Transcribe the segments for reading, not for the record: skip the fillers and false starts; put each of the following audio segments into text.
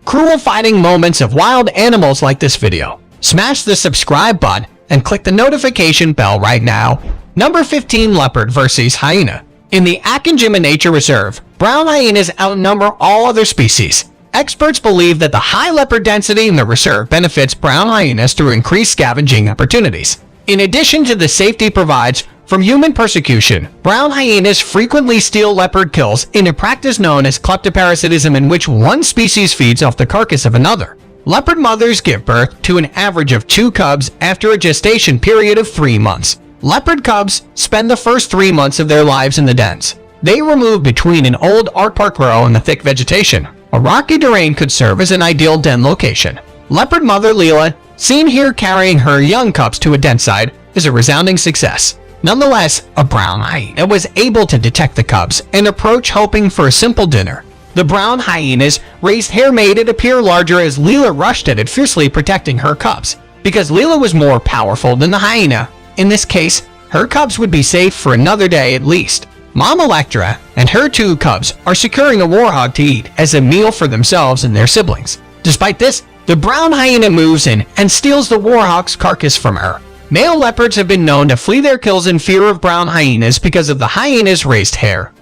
cruel fighting moments of wild animals like this video. Smash the subscribe button and click the notification bell right now. Number 15. Leopard vs. Hyena. In the Akinjima Nature Reserve, brown hyenas outnumber all other species. Experts believe that the high leopard density in the reserve benefits brown hyenas through increased scavenging opportunities. In addition to the safety provides from human persecution, brown hyenas frequently steal leopard kills in a practice known as kleptoparasitism, in which one species feeds off the carcass of another. Leopard mothers give birth to an average of 2 cubs after a gestation period of 3 months. Leopard cubs spend the first 3 months of their lives in the dens. They are moved between an old art park row and the thick vegetation. A rocky terrain could serve as an ideal den location. Leopard mother Leela, seen here carrying her young cubs to a den site, is a resounding success. Nonetheless, a brown hyena was able to detect the cubs and approach, hoping for a simple dinner. The brown hyena's raised hair made it appear larger as Leela rushed at it, fiercely protecting her cubs. Because Leela was more powerful than the hyena, in this case, her cubs would be safe for another day at least. Mom Electra and her 2 cubs are securing a warhog to eat as a meal for themselves and their siblings. Despite this, the brown hyena moves in and steals the warhog's carcass from her. Male leopards have been known to flee their kills in fear of brown hyenas because of the hyena's raised hair,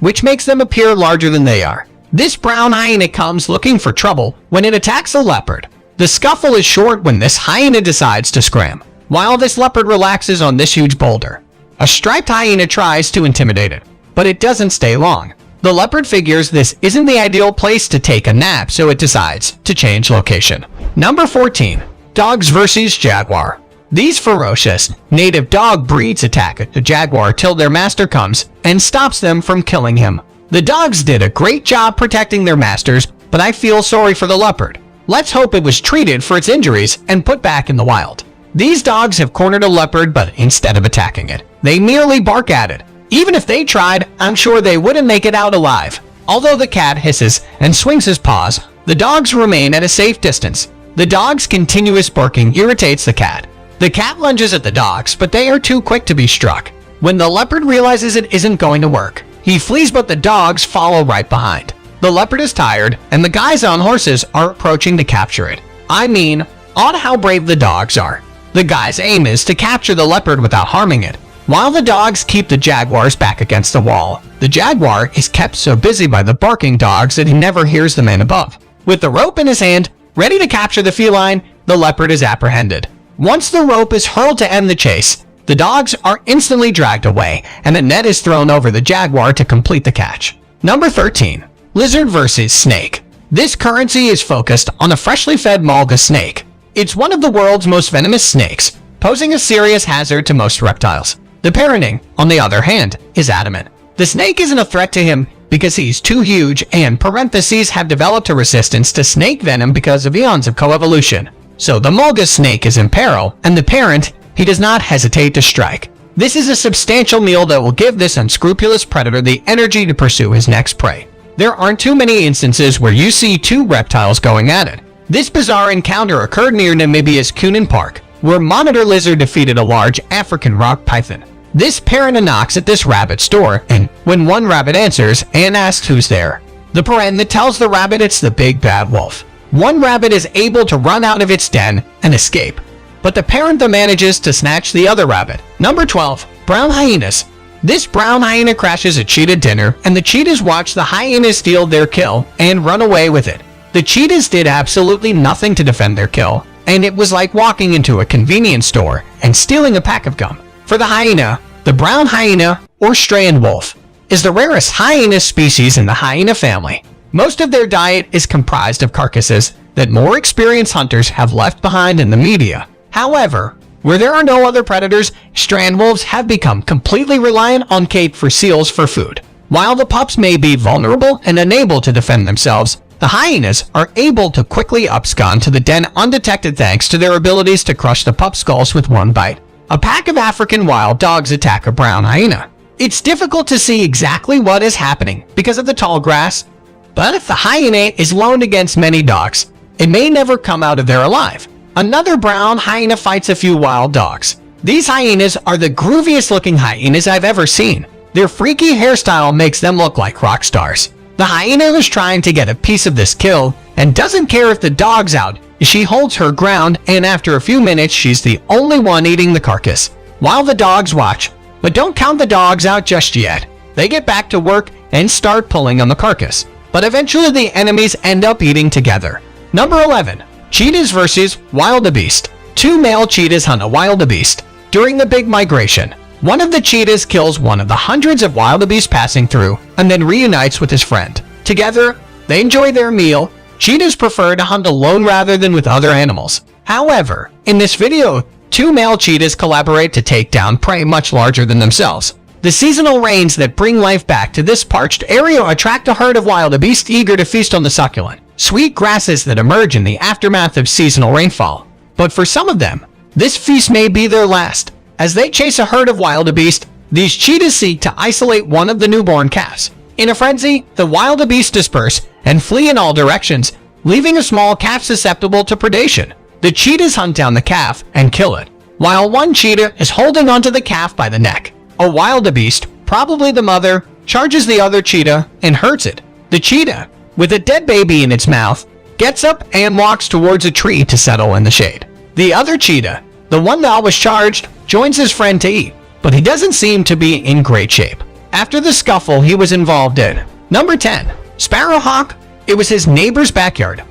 which makes them appear larger than they are. This brown hyena comes looking for trouble when it attacks a leopard. The scuffle is short when this hyena decides to scram, while this leopard relaxes on this huge boulder. A striped hyena tries to intimidate it, but it doesn't stay long. The leopard figures this isn't the ideal place to take a nap, so it decides to change location. Number 14. Dogs vs. Jaguar. These ferocious native dog breeds attack a jaguar till their master comes and stops them from killing him. The dogs did a great job protecting their masters, but I feel sorry for the leopard. Let's hope it was treated for its injuries and put back in the wild. These dogs have cornered a leopard, but instead of attacking it, they merely bark at it. Even if they tried, I'm sure they wouldn't make it out alive. Although the cat hisses and swings his paws, the dogs remain at a safe distance. The dog's continuous barking irritates the cat. The cat lunges at the dogs, but they are too quick to be struck. When the leopard realizes it isn't going to work, he flees, but the dogs follow right behind. The leopard is tired, and the guys on horses are approaching to capture it. I mean, odd how brave the dogs are. The guy's aim is to capture the leopard without harming it, while the dogs keep the jaguar's back against the wall. The jaguar is kept so busy by the barking dogs that he never hears the man above. With the rope in his hand, ready to capture the feline, the leopard is apprehended. Once the rope is hurled to end the chase, the dogs are instantly dragged away, and a net is thrown over the jaguar to complete the catch. Number 13. Lizard vs. Snake. This currency is focused on a freshly fed mulga snake. It's one of the world's most venomous snakes, posing a serious hazard to most reptiles. The parenting, on the other hand, is adamant. The snake isn't a threat to him because he's too huge, and parentheses have developed a resistance to snake venom because of eons of coevolution. So the mulga snake is in peril, and the parent, he does not hesitate to strike. This is a substantial meal that will give this unscrupulous predator the energy to pursue his next prey. There aren't too many instances where you see 2 reptiles going at it. This bizarre encounter occurred near Namibia's Kunin Park, where monitor lizard defeated a large African rock python. This parent knocks at this rabbit's door, and when one rabbit answers and asks who's there, the parent tells the rabbit it's the big bad wolf. One rabbit is able to run out of its den and escape, but the parent manages to snatch the other rabbit. Number 12. Brown hyenas. This brown hyena crashes a cheetah dinner, and the cheetahs watch the hyenas steal their kill and run away with it. The cheetahs did absolutely nothing to defend their kill, and it was like walking into a convenience store and stealing a pack of gum. For the hyena, the brown hyena, or strand wolf, is the rarest hyena species in the hyena family. Most of their diet is comprised of carcasses that more experienced hunters have left behind in the media. However, where there are no other predators, strand wolves have become completely reliant on Kate for seals for food. While the pups may be vulnerable and unable to defend themselves, the hyenas are able to quickly abscond to the den undetected thanks to their abilities to crush the pup skulls with one bite. A pack of African wild dogs attack a brown hyena. It's difficult to see exactly what is happening because of the tall grass, but if the hyena is loaned against many dogs, it may never come out of there alive. Another brown hyena fights a few wild dogs. These hyenas are the grooviest looking hyenas I've ever seen. Their freaky hairstyle makes them look like rock stars. The hyena was trying to get a piece of this kill and doesn't care if the dog's out. She holds her ground, and after a few minutes she's the only one eating the carcass, while the dogs watch. But don't count the dogs out just yet. They get back to work and start pulling on the carcass, but eventually the enemies end up eating together. Number 11. Cheetahs versus wildebeest. Two male cheetahs hunt a wildebeest. During the big migration, one of the cheetahs kills one of the hundreds of wildebeest passing through and then reunites with his friend. Together, they enjoy their meal. Cheetahs prefer to hunt alone rather than with other animals. However, in this video, two male cheetahs collaborate to take down prey much larger than themselves. The seasonal rains that bring life back to this parched area attract a herd of wildebeest eager to feast on the succulent, sweet grasses that emerge in the aftermath of seasonal rainfall. But for some of them, this feast may be their last. As they chase a herd of wildebeest, these cheetahs seek to isolate one of the newborn calves. In a frenzy, the wildebeest disperse and flee in all directions, leaving a small calf susceptible to predation. The cheetahs hunt down the calf and kill it, while one cheetah is holding onto the calf by the neck. A wildebeest, probably the mother, charges the other cheetah and hurts it. The cheetah, with a dead baby in its mouth, gets up and walks towards a tree to settle in the shade. The other cheetah, the one that was charged, joins his friend to eat, but he doesn't seem to be in great shape after the scuffle he was involved in. Number 10. Sparrowhawk. It was his neighbor's backyard,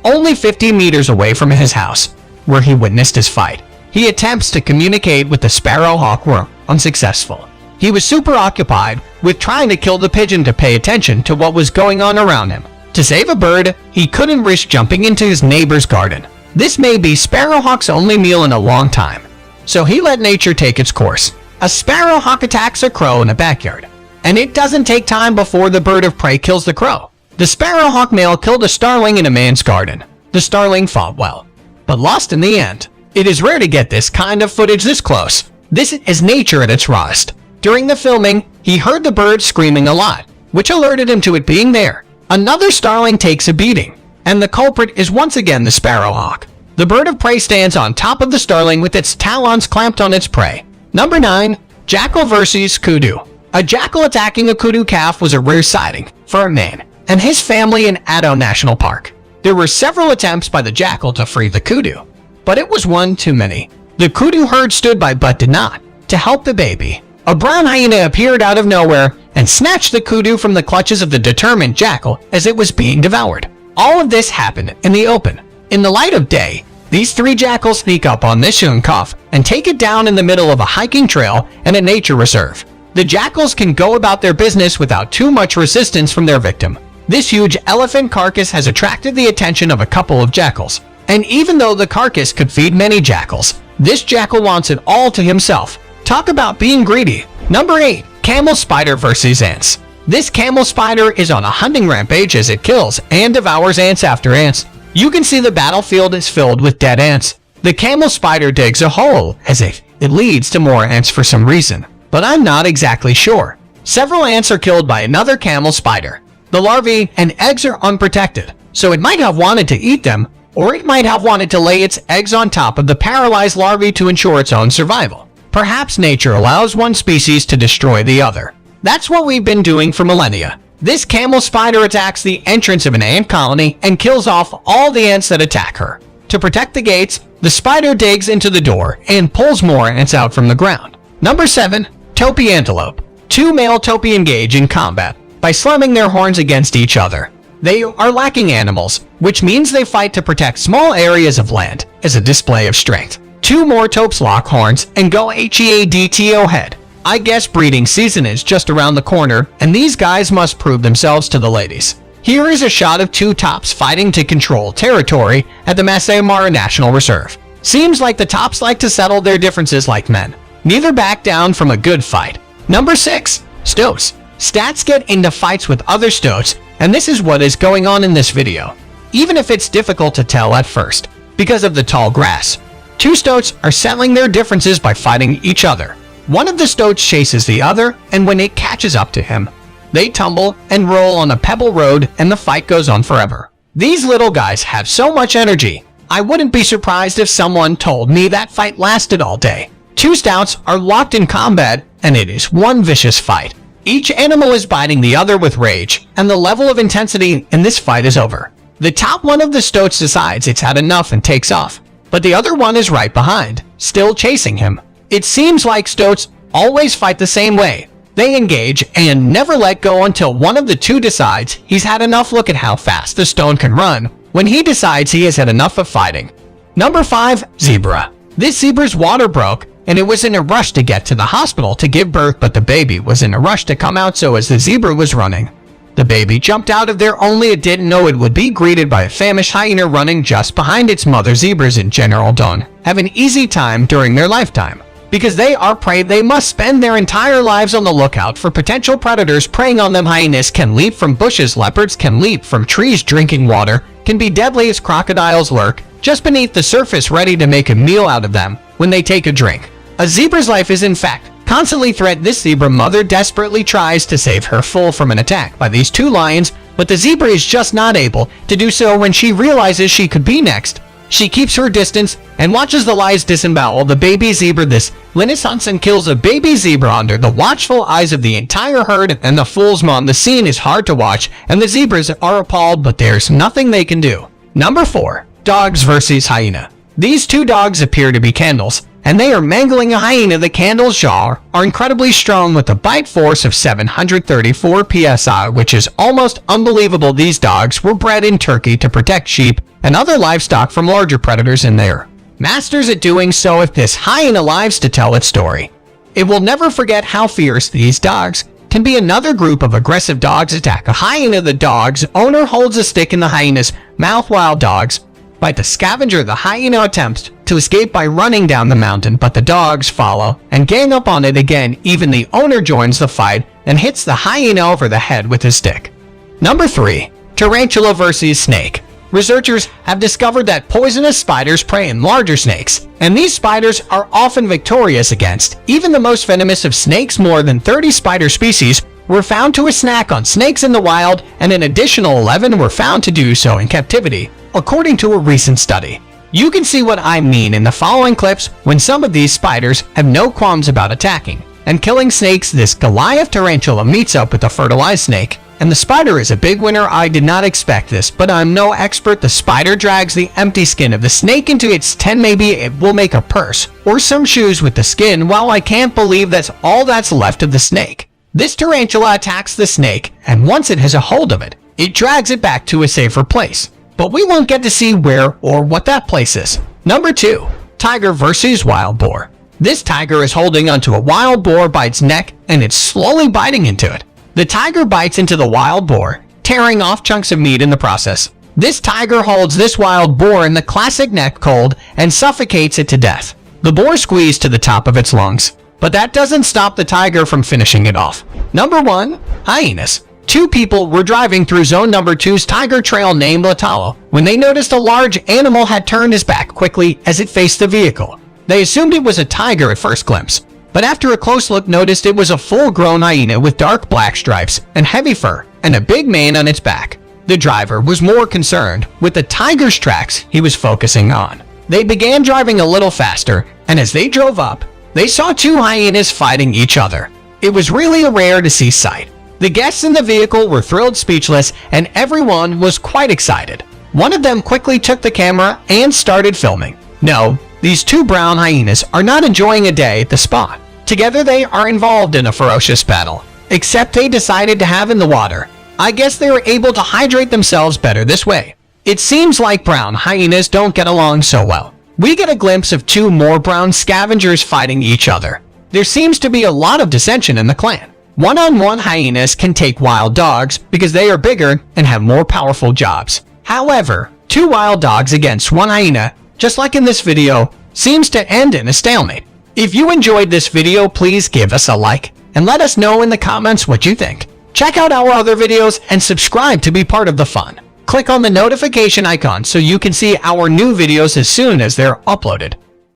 only 50 meters away from his house, where he witnessed his fight. He attempts to communicate with the sparrowhawk were unsuccessful. He was super occupied with trying to kill the pigeon to pay attention to what was going on around him. To save a bird, he couldn't risk jumping into his neighbor's garden. This may be Sparrowhawk's only meal in a long time, so he let nature take its course. A sparrowhawk attacks a crow in a backyard, and it doesn't take time before the bird of prey kills the crow. The sparrowhawk male killed a starling in a man's garden. The starling fought well, but lost in the end. It is rare to get this kind of footage this close. This is nature at its rawest. During the filming, he heard the bird screaming a lot, which alerted him to it being there. Another starling takes a beating, and the culprit is once again the sparrowhawk. The bird of prey stands on top of the starling with its talons clamped on its prey. Number 9. Jackal versus kudu. A jackal attacking a kudu calf was a rare sighting for a man and his family in Addo National Park. There were several attempts by the jackal to free the kudu, but it was one too many. The kudu herd stood by but did not to help the baby. A brown hyena appeared out of nowhere and snatched the kudu from the clutches of the determined jackal as it was being devoured. All of this happened in the open. In the light of day, these three jackals sneak up on this young calf and take it down in the middle of a hiking trail and a nature reserve. The jackals can go about their business without too much resistance from their victim. This huge elephant carcass has attracted the attention of a couple of jackals, and even though the carcass could feed many jackals, this jackal wants it all to himself. Talk about being greedy. Number 8. Camel spider versus ants. This camel spider is on a hunting rampage as it kills and devours ants after ants. You can see the battlefield is filled with dead ants. The camel spider digs a hole as if it leads to more ants for some reason, but I'm not exactly sure. Several ants are killed by another camel spider. The larvae and eggs are unprotected, so it might have wanted to eat them, or it might have wanted to lay its eggs on top of the paralyzed larvae to ensure its own survival. Perhaps nature allows one species to destroy the other. That's what we've been doing for millennia. This camel spider attacks the entrance of an ant colony and kills off all the ants that attack her. To protect the gates, the spider digs into the door and pulls more ants out from the ground. Number 7. Topi antelope. Two male topi engage in combat by slamming their horns against each other. They are lacking animals, which means they fight to protect small areas of land as a display of strength. Two more topes lock horns and go headto head. I guess breeding season is just around the corner, and these guys must prove themselves to the ladies. Here is a shot of two tops fighting to control territory at the Masai Mara National Reserve. Seems like the tops like to settle their differences like men. Neither back down from a good fight. Number 6. Stoats. Stats get into fights with other stoats, and this is what is going on in this video. Even if it's difficult to tell at first, because of the tall grass. Two stoats are settling their differences by fighting each other. One of the stoats chases the other, and when it catches up to him, they tumble and roll on a pebble road, and the fight goes on forever. These little guys have so much energy. I wouldn't be surprised if someone told me that fight lasted all day. Two stoats are locked in combat, and it is one vicious fight. Each animal is biting the other with rage, and the level of intensity in this fight is over. The top one of the stoats decides it's had enough and takes off, but the other one is right behind, still chasing him. It seems like stoats always fight the same way. They engage and never let go until one of the two decides he's had enough. Look at how fast the stoat can run when he decides he has had enough of fighting. Number 5. Zebra. This zebra's water broke, and it was in a rush to get to the hospital to give birth, but the baby was in a rush to come out, so as the zebra was running, the baby jumped out of there, only it didn't know it would be greeted by a famished hyena running just behind its mother. Zebras in general don't have an easy time during their lifetime. Because they are prey, they must spend their entire lives on the lookout for potential predators preying on them. Hyenas can leap from bushes, leopards can leap from trees, drinking water can be deadly as crocodiles lurk just beneath the surface ready to make a meal out of them when they take a drink. A zebra's life is in fact constantly threatened. This zebra mother desperately tries to save her foal from an attack by these two lions, but the zebra is just not able to do so. When she realizes she could be next, she keeps her distance and watches the lions disembowel the baby zebra. This lioness hunts and kills a baby zebra under the watchful eyes of the entire herd and the fool's mom. The scene is hard to watch and the zebras are appalled, but there's nothing they can do. Number 4. Dogs versus hyena. These two dogs appear to be candles, and they are mangling a hyena. The candle's jaw are incredibly strong with a bite force of 734 psi, which is almost unbelievable. These dogs were bred in Turkey to protect sheep and other livestock from larger predators, and they're masters at doing so. If this hyena lives to tell its story, it will never forget how fierce these dogs can be. Another group of aggressive dogs attack a hyena. The dog's owner holds a stick in the hyena's mouth while dogs bite the scavenger. The hyena attempts to escape by running down the mountain, but the dogs follow and gang up on it again. Even the owner joins the fight and hits the hyena over the head with his stick. Number 3. Tarantula versus snake. Researchers have discovered that poisonous spiders prey on larger snakes, and these spiders are often victorious against even the most venomous of snakes. More than 30 spider species were found to snack on snakes in the wild, and an additional 11 were found to do so in captivity, according to a recent study. You can see what I mean in the following clips when some of these spiders have no qualms about attacking and killing snakes. This Goliath tarantula meets up with a fertilized snake, and the spider is a big winner. I did not expect this, but I'm no expert. The spider drags the empty skin of the snake into its tent. Maybe it will make a purse or some shoes with the skin. Wow, I can't believe that's all that's left of the snake. This tarantula attacks the snake, and once it has a hold of it, it drags it back to a safer place. But we won't get to see where or what that place is. Number 2. Tiger versus wild boar. This tiger is holding onto a wild boar by its neck, and it's slowly biting into it. The tiger bites into the wild boar, tearing off chunks of meat in the process. This tiger holds this wild boar in the classic neck hold and suffocates it to death. The boar squeezed to the top of its lungs, but that doesn't stop the tiger from finishing it off. Number 1. Hyenas. Two people were driving through Zone Number 2's tiger trail named Latalo when they noticed a large animal had turned his back quickly as it faced the vehicle. They assumed it was a tiger at first glimpse, but after a close look noticed it was a full-grown hyena with dark black stripes and heavy fur and a big mane on its back. The driver was more concerned with the tiger's tracks he was focusing on. They began driving a little faster, and as they drove up, they saw two hyenas fighting each other. It was really a rare to see sight. The guests in the vehicle were thrilled, speechless, and everyone was quite excited. One of them quickly took the camera and started filming. No, these two brown hyenas are not enjoying a day at the spot. Together they are involved in a ferocious battle, except they decided to have in the water. I guess they were able to hydrate themselves better this way. It seems like brown hyenas don't get along so well. We get a glimpse of two more brown scavengers fighting each other. There seems to be a lot of dissension in the clan. One-on-one hyenas can take wild dogs because they are bigger and have more powerful jobs. However, two wild dogs against one hyena, just like in this video, seems to end in a stalemate. If you enjoyed this video, please give us a like and let us know in the comments what you think. Check out our other videos and subscribe to be part of the fun. Click on the notification icon so you can see our new videos as soon as they're uploaded.